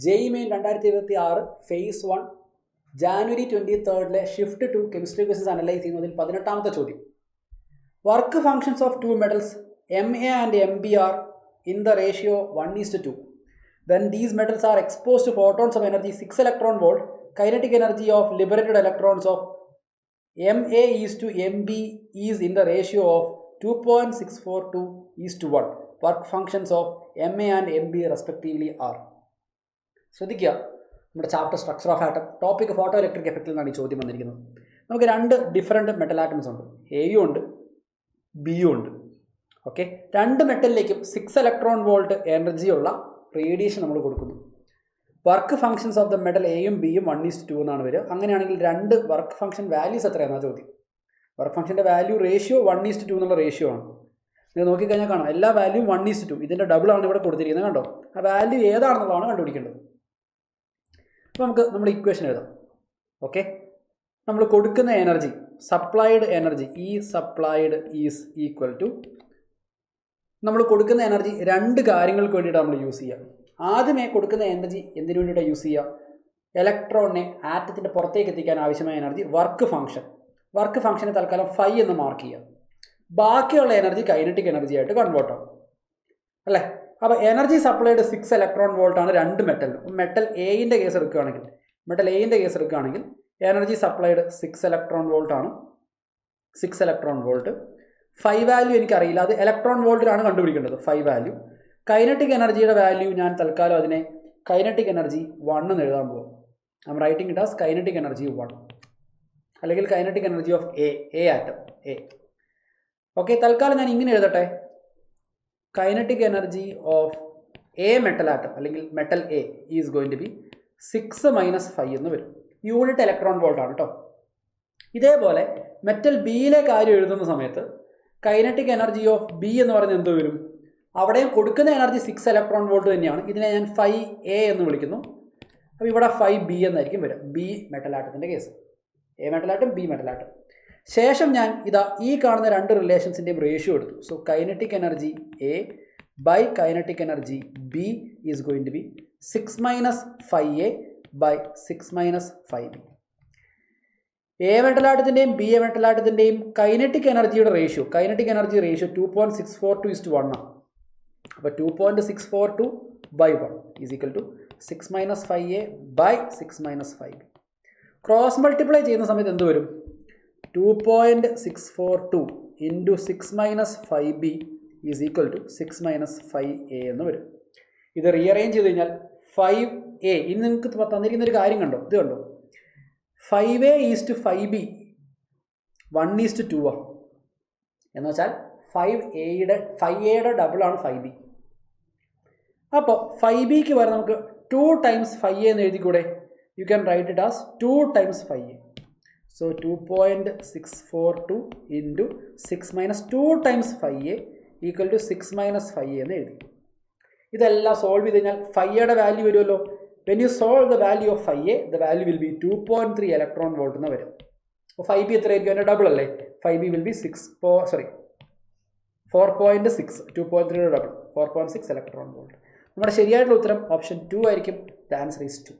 JEE Main 2026 Phase 1 January 23rd Shift to Chemistry Questions Analyze ചെയ്യുന്നതിൽ 18ാമത്തെ ചോദ്യം. Work functions of two metals Ma and Mb are in the ratio 1:2. When these metals are exposed to photons of energy 6 electron volt, kinetic energy of liberated electrons of Ma is to Mb is in the ratio of 2.642 is to 1. Work functions of Ma and Mb respectively are. ശ്രദ്ധിക്കുക, നമ്മുടെ chapter structure of atom topic photo electric എഫക്റ്റിൽ നിന്നാണ് ഈ ചോദ്യം വന്നിരിക്കുന്നത്. നമുക്ക് രണ്ട് different metal atoms ഉണ്ട്, എയും ഉണ്ട് ബിയും ഉണ്ട്. ഓക്കെ, രണ്ട് മെറ്റലിലേക്കും 6 ഇലക്ട്രോൺ വോൾട്ട് എനർജിയുള്ള റേഡിയേഷൻ നമ്മൾ കൊടുക്കുന്നു. Work functions of the metal എയും ബിയും 1:2 എന്നാണ് വരിക. അങ്ങനെയാണെങ്കിൽ രണ്ട് വർക്ക് ഫംഗ്ഷൻ വാല്യൂസ് എത്രയാണെന്നാണ് ചോദ്യം. വർക്ക് ഫംഗ്ഷൻ്റെ വാല്യൂ റേഷ്യോ 1:2 എന്നുള്ള റേഷ്യോ ആണ്. നിങ്ങൾ നോക്കിക്കഴിഞ്ഞാൽ കാണാം, എല്ലാ വാല്യൂ 1:2, ഇതിൻ്റെ ഡബിളാണ് ഇവിടെ കൊടുത്തിരിക്കുന്നത്. കണ്ടോ, ആ വാല്യൂ ഏതാണെന്നുള്ളതാണ് കണ്ടുപിടിക്കേണ്ടത്. അപ്പോൾ നമ്മൾ ഇക്വേഷൻ എഴുതാം. ഓക്കെ, നമ്മൾ കൊടുക്കുന്ന energy supplied energy supplied is equal to, നമ്മൾ കൊടുക്കുന്ന എനർജി രണ്ട് കാര്യങ്ങൾക്ക് വേണ്ടിയിട്ടാണ് നമ്മൾ യൂസ് ചെയ്യുക. ആദ്യമേ കൊടുക്കുന്ന എനർജി എന്തിനു വേണ്ടിയിട്ടാണ് യൂസ് ചെയ്യുക? ഇലക്ട്രോണിനെ ആറ്റത്തിൻ്റെ പുറത്തേക്ക് എത്തിക്കാൻ ആവശ്യമായ എനർജി വർക്ക് ഫംഗ്ഷനെ തൽക്കാലം ഫൈ എന്ന് മാർക്ക് ചെയ്യുക. ബാക്കിയുള്ള എനർജി കൈനറ്റിക് എനർജി ആയിട്ട് കൺവേർട്ട് ആവും അല്ലേ. അപ്പോൾ എനർജി സപ്ലൈഡ് 6 ഇലക്ട്രോൺ വോൾട്ടാണ് രണ്ട് മെറ്റലിനും. മെറ്റൽ എയിൻ്റെ കേസ് എടുക്കുകയാണെങ്കിൽ എനർജി സപ്ലൈഡ് 6 ഇലക്ട്രോൺ വോൾട്ടാണ്. 6 ഇലക്ട്രോൺ വോൾട്ട്. ഫൈ വാല്യൂ എനിക്കറിയില്ല, അത് ഇലക്ട്രോൺ വോൾട്ടിലാണ് കണ്ടുപിടിക്കേണ്ടത് ഫൈ വാല്യൂ. കൈനറ്റിക് എനർജിയുടെ വാല്യൂ ഞാൻ തൽക്കാലം അതിനെ കൈനറ്റിക് എനർജി 1 എന്ന് എഴുതാൻ പോകും. I am writing it as kinetic energy 1 അല്ലെങ്കിൽ kinetic energy of A atom A. Okay, തൽക്കാലം ഞാൻ ഇങ്ങനെ എഴുതട്ടെ, kinetic energy of A metal atom അല്ലെങ്കിൽ metal A is going to be 6 - 5 എന്ന് വരും. യൂണിറ്റ് ഇലക്ട്രോൺ വോൾട്ട് ആണ് കേട്ടോ. ഇതേപോലെ മെറ്റൽ ബിയിലെ കാര്യം എഴുതുന്ന സമയത്ത് കൈനറ്റിക് എനർജി ഓഫ് ബി എന്ന് പറയുന്നത് എന്ത് വരും? അവിടെയും കൊടുക്കുന്ന എനർജി 6 ഇലക്ട്രോൺ വോൾട്ട് തന്നെയാണ്. ഇതിനെ ഞാൻ 5A എന്ന് വിളിക്കുന്നു. അപ്പോൾ ഇവിടെ 5B എന്നായിരിക്കും വരും. ബി മെറ്റൽ ആറ്റത്തിൻ്റെ case, A metal atom B metal atom. ശേഷം ഞാൻ ഈ കാണുന്ന രണ്ട് റിലേഷൻസിൻ്റെയും റേഷ്യോ എടുത്തു. So kinetic energy A by kinetic energy B is going to be 6 - 5A by 6 - 5B. A മെറ്റലാറ്റത്തിൻ്റെയും ബി എ മെറ്റലാറ്റത്തിൻ്റെയും കൈനറ്റിക് എനർജിയുടെ റേഷ്യോ 2.642 is to 1 ആണ്. അപ്പോൾ 2.642 by 1 is equal to 6 - 5A by 6 - 5B. Cross multiply ചെയ്യുന്ന സമയത്ത് എന്ത് വരും? 2.642 into 6 - 5B is equal to 6 - 5A എന്ന് വരും. ഇത് റീഅറേഞ്ച് ചെയ്ത് കഴിഞ്ഞാൽ 5A, ഇനി നിങ്ങൾക്ക് തന്നിരിക്കുന്നൊരു കാര്യം കണ്ടോ, ഇത് കണ്ടോ, 5A ഈസ് ടു 5B 1:2 ആണ്. എന്ന് വെച്ചാൽ 5Aയുടെ ഡബിളാണ് 5B. അപ്പോൾ 5Bക്ക് വരെ നമുക്ക് 2 times 5A എന്ന് എഴുതിക്കൂടെ? You can write it as 2 times 5A. So 2.642 into 6 - 2 times 5A equal to 6 - 5A എന്ന് എഴുതി. ഇതെല്ലാം സോൾവ് ചെയ്ത് കഴിഞ്ഞാൽ 5Aയുടെ വാല്യൂ വരുമല്ലോ. When you solve the value of 5A, the value will be 2.3 electron volt എന്ന് വരും. അപ്പോൾ 5B എത്രയായിരിക്കും? അതിൻ്റെ ഡബിൾ അല്ലേ? 5B will be 4.6, 2.3 double 4.6 electron volt. നമ്മുടെ ശരിയായിട്ടുള്ള ഉത്തരം ഓപ്ഷൻ 2 ആയിരിക്കും. The answer is 2.